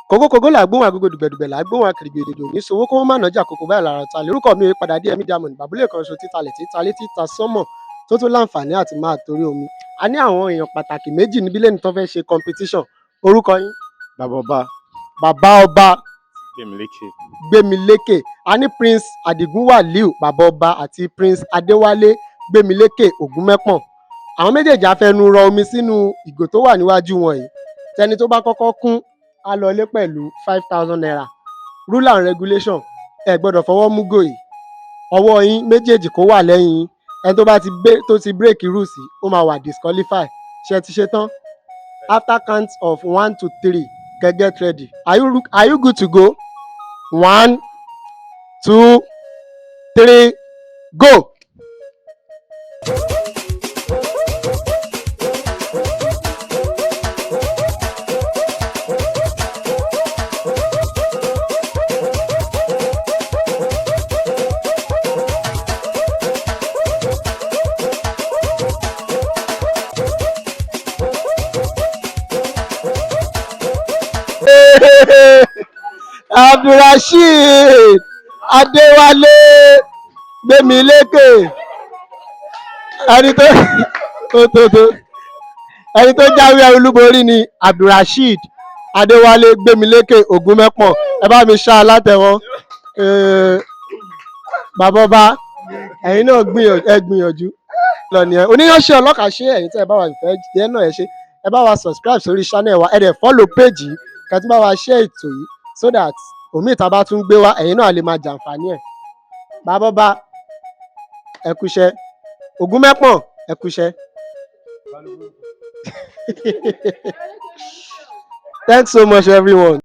kókókókó là gbóhùn agogo dùgbẹ̀dùgbẹ̀ là gbóhùn akèrègbè èdèdè òní sowó kó má nájà kókó báyìí lára ta lórúkọ mi padà dé ẹ̀mí diamond bàbúlé kan ṣo títalẹ̀ títalé títa sánmọ̀ tó tún láǹfààní àti máa torí omi a ní àwọn èèyàn pàtàkì méjì níbí lẹ́nu tó fẹ́ ṣe competition orúkọ yín. Bàbá ọba Gbémilékè a ní Prince Adigun Waliu bàbá ọba àti Prince Adéwálé Gbémilékè Ògúnmẹ́pọ̀n àwọn méjèèjì á fẹnu rọ omi sínú ìgò tó wà níwájú wọn yìí tẹni tó bá kọ́kọ́ kún á lọlé pẹ̀lú 5,000 naira rule and regulation ẹ gbọ́dọ̀ fọwọ́ mú gò yìí ọwọ́ yín méjèèjì kó wà lẹ́yìn yín ẹni tó ti break rules yìí ó máa wà disqualify ṣe ti ṣe tán after count of 1 to 3 get ready are you good to go 1 2 3 go. Abdulrasheed Adéwálé Gbémilékè ẹni tó jáwé olúborí ni Abdulrasheed Adéwálé Gbémilékè Ògúnmẹ́pọ̀n ẹ bá mi ṣá látẹ̀wọ́n bàbá ọba ẹ̀yin náà gbìyànjú lọ nìyẹn oníyanṣẹ́ ọlọ́kàá ṣe ẹ̀yin tẹ́ ẹ bá wà ìfẹ́ jẹ́ náà ẹ ṣe ẹ bá wa subscribe sórí channel wa ẹ dẹ̀ follow page yìí kẹ́tí bá wa share ètò yìí so that omi ìta bá tún gbé wá ẹ̀yin náà lè máa jàǹfààní ẹ̀ bàbá ọba ẹ kúṣẹ́ Ògúnmẹ́pọ̀n ẹ kúṣẹ́. Thanks so much everyone.